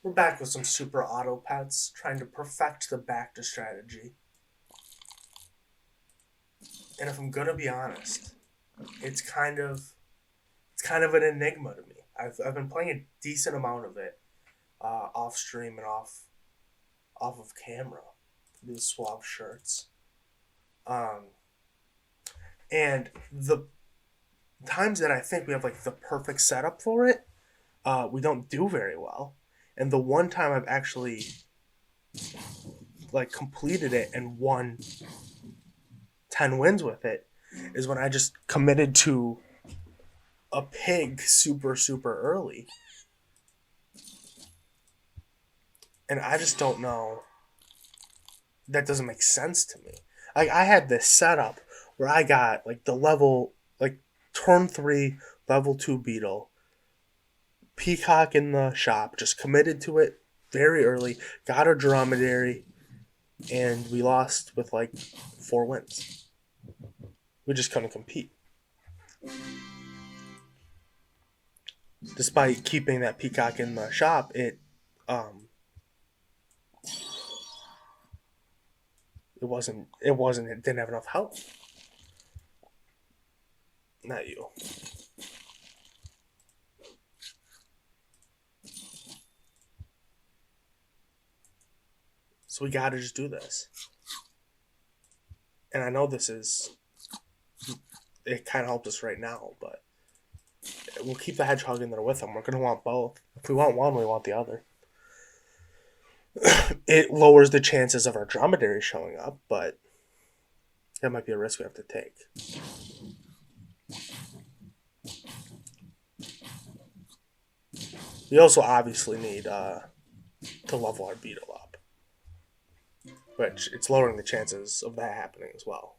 We're back with some super auto pets, trying to perfect the Bacta strategy. And if I'm gonna be honest, it's kind of it's kind of an enigma to me. I've been playing a decent amount of it off stream and off of camera. These swab shirts, um, and the times that I think we have like the perfect setup for it, we don't do very well. And the one time I've actually like completed it and won 10 wins with it is when I just committed to a pig super early. And I just don't know. That doesn't make sense to me. Like I had this setup where I got like the level like turn 3 level 2 beetle peacock in the shop, just committed to it very early, got a dromedary, and we lost with like 4 wins. We just couldn't compete. Despite keeping that peacock in the shop, it didn't have enough health. Not you. So we gotta just do this. And I know it kind of helps us right now, but we'll keep the hedgehog in there with him. We're gonna want both. If we want one, we want the other. It lowers the chances of our dromedary showing up, but that might be a risk we have to take. We also obviously need to level our beetle up, which it's lowering the chances of that happening as well.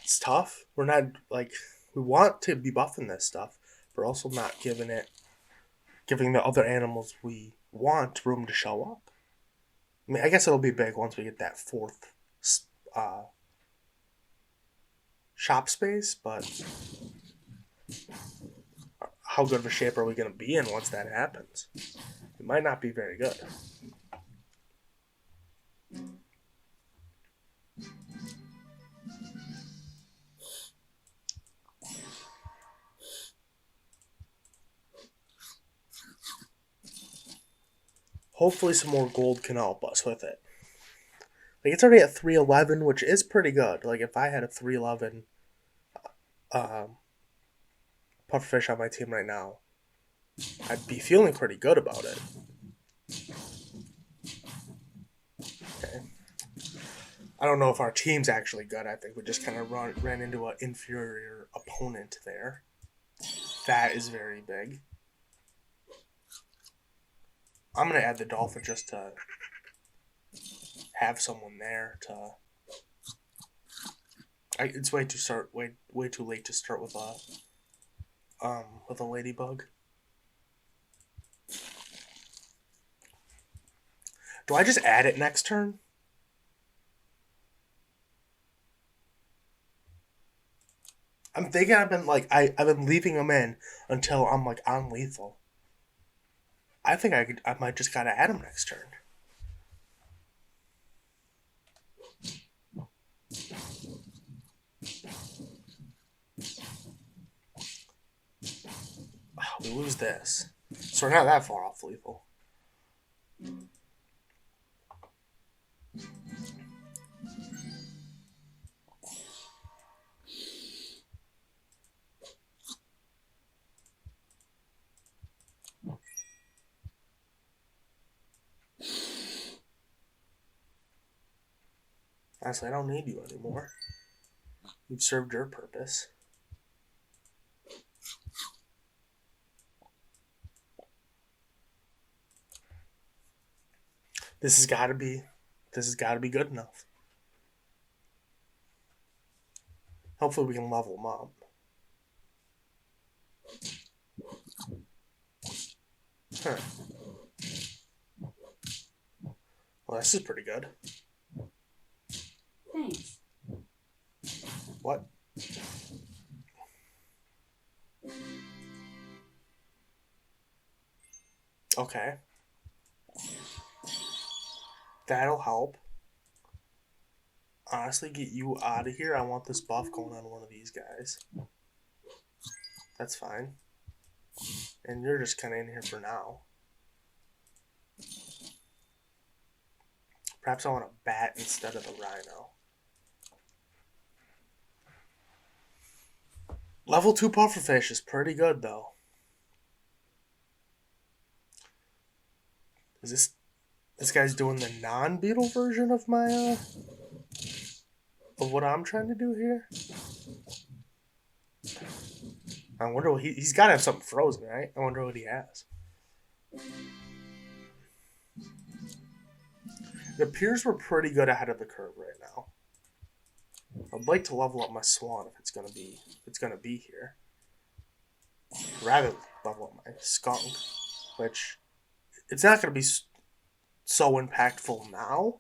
It's tough. We're not like we want to be buffing this stuff, but also not giving the other animals we want room to show up. I mean, I guess it'll be big once we get that fourth uh, shop space, but how good of a shape are we going to be in once that happens? It might not be very good. Hopefully some more gold can help us with it. Like it's already at 311, which is pretty good. Like if I had a 311 pufferfish on my team right now, I'd be feeling pretty good about it. Okay. I don't know if our team's actually good. I think we just kind of ran into an inferior opponent there. That is very big. I'm going to add the dolphin just to have someone there to... it's way too late to start with a ladybug. Do I just add it next turn? I'm thinking I've been leaving them in until I'm like on lethal. I think I might just gotta add them next turn. Oh, we lose this, so we're not that far off lethal. Honestly, I don't need you anymore. You've served your purpose. This has got to be good enough. Hopefully we can level them up. Huh. Well, this is pretty good. Thanks. What? Okay. That'll help. Honestly, get you out of here. I want this buff going on one of these guys. That's fine. And you're just kind of in here for now. Perhaps I want a bat instead of the rhino. Level 2 pufferfish is pretty good, though. Is this guy's doing the non-beetle version of my of what I'm trying to do here? I wonder what he's got to have something frozen, right? I wonder what he has. It appears we're pretty good ahead of the curve right now. I'd like to level up my swan if it's gonna be here. Rather level up my skunk, which it's not gonna be so impactful now.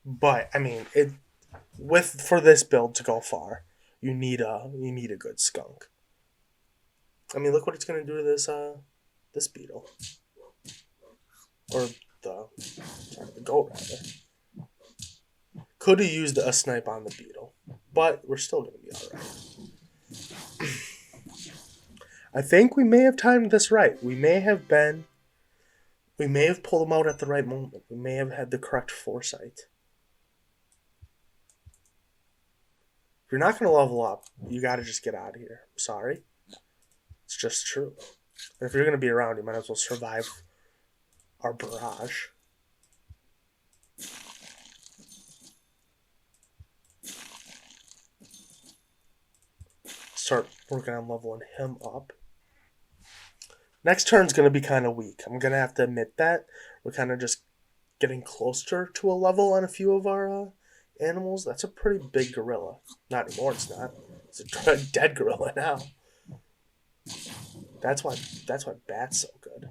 But I mean, for this build to go far, you need a good skunk. I mean, look what it's gonna do to this beetle, or the goat rather. Could have used a snipe on the beetle, but we're still gonna be all right. I think we may have timed this right. We may have pulled them out at the right moment. We may have had the correct foresight. If you're not going to level up, you got to just get out of here. I'm sorry. It's just true. And if you're going to be around, you might as well survive our barrage. Start working on leveling him up. Next turn's going to be kind of weak. I'm going to have to admit that. We're kind of just getting closer to a level on a few of our animals. That's a pretty big gorilla. Not anymore, it's not. It's a dead gorilla now. That's why bat's so good.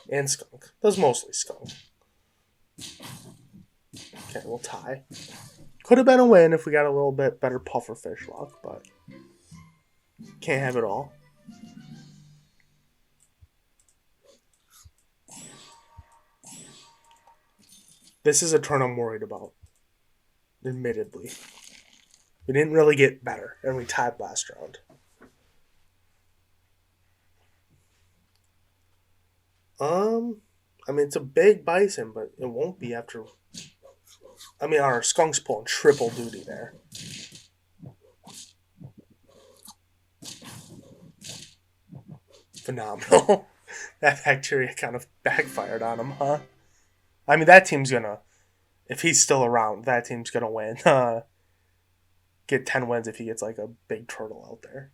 And skunk. That's mostly skunk. Okay, we'll tie. Could have been a win if we got a little bit better pufferfish luck, but can't have it all. This is a turn I'm worried about. Admittedly. We didn't really get better, and we tied last round. I mean, it's a big bison, but it won't be after... I mean, our skunk's pulling triple duty there. Phenomenal. That bacteria kind of backfired on him, huh? I mean, that team's gonna... If he's still around, that team's gonna win. Get 10 wins if he gets like a big turtle out there.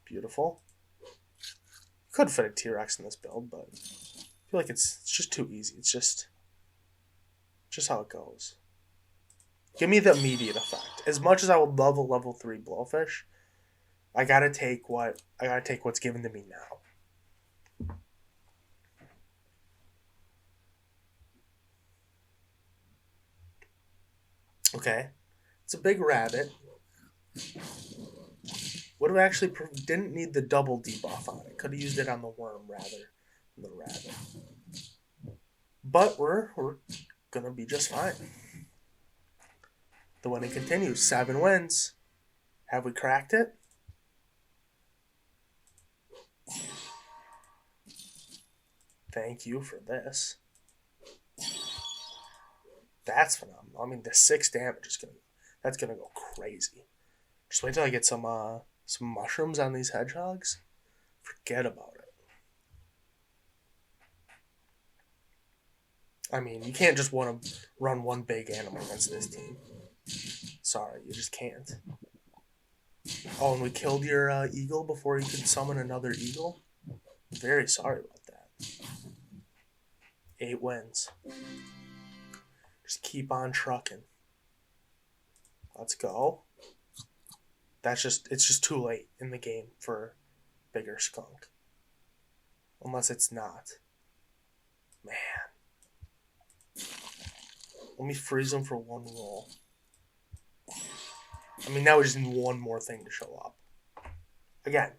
Beautiful. Could fit a T-Rex in this build, but I feel like it's just too easy. It's just how it goes. Give me the immediate effect. As much as I would love a level 3 blowfish, I gotta take what's given to me now. Okay. It's a big rabbit. Would have actually didn't need the double debuff on it. Could have used it on the worm rather than the rabbit. But we're gonna be just fine. The winning continues. 7 wins. Have we cracked it? Thank you for this. That's phenomenal. I mean, the 6 damage is that's gonna go crazy. Just wait till I get some mushrooms on these hedgehogs. Forget about it. I mean, you can't just want to run one big animal against this team. Sorry, you just can't. Oh, and we killed your eagle before you could summon another eagle? Very sorry about that. 8 wins. Just keep on trucking. Let's go. It's just too late in the game for bigger skunk. Unless it's not. Man. Let me freeze him for one roll. I mean, now we just need one more thing to show up. Again,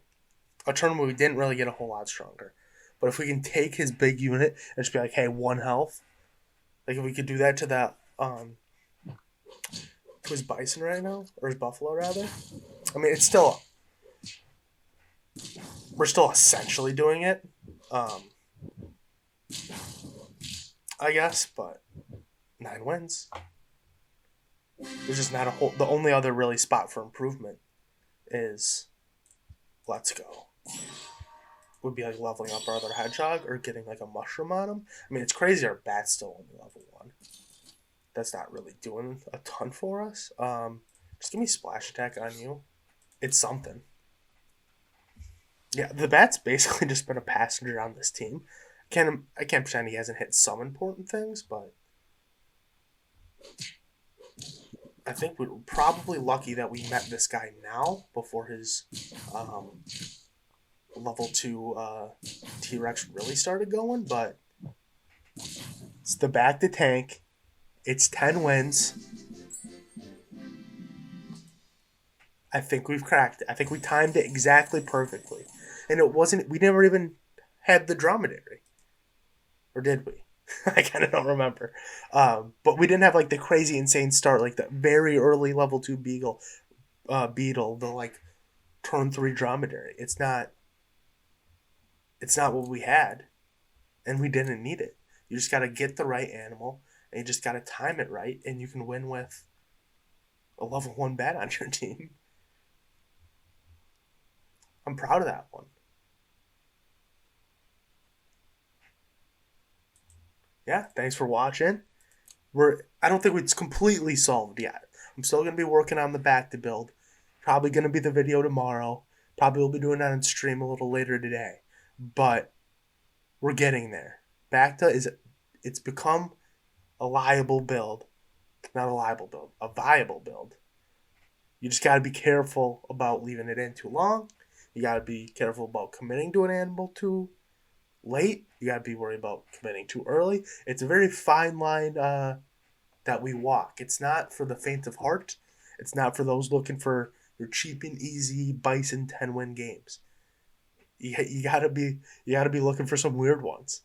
a turn where we didn't really get a whole lot stronger. But if we can take his big unit and just be like, hey, 1 health. Like if we could do that to that, to his bison right now, or his buffalo rather. I mean, it's still, we're still essentially doing it, I guess, but 9 wins. There's just not a whole, the only other really spot for improvement is, let's go. Would be like leveling up our other hedgehog or getting like a mushroom on him. I mean, it's crazy our bat's still only level 1. That's not really doing a ton for us. Just give me splash attack on you. It's something. Yeah, the bat's basically just been a passenger on this team. I can't pretend he hasn't hit some important things, but I think we're probably lucky that we met this guy now before his level 2 T-Rex really started going, but it's the Bacta Tank. It's 10 wins. I think we've cracked it. I think we timed it exactly perfectly. And it wasn't, we never even had the dromedary. Or did we? I kind of don't remember. But we didn't have like the crazy insane start, like the very early level 2 beetle, the like turn 3 dromedary. It's not what we had. And we didn't need it. You just got to get the right animal. And you just got to time it right. And you can win with a level 1 bat on your team. I'm proud of that one. Yeah, thanks for watching. I don't think it's completely solved yet. I'm still going to be working on the Bacta build. Probably going to be the video tomorrow. Probably will be doing that on stream a little later today. But we're getting there. Bacta it's become a liable build. Not a liable build, a viable build. You just got to be careful about leaving it in too long. You got to be careful about committing to an animal too late. You got to be worried about committing too early. It's a very fine line that we walk. It's not for the faint of heart. It's not for those looking for your cheap and easy bison 10-win games. You gotta be looking for some weird ones.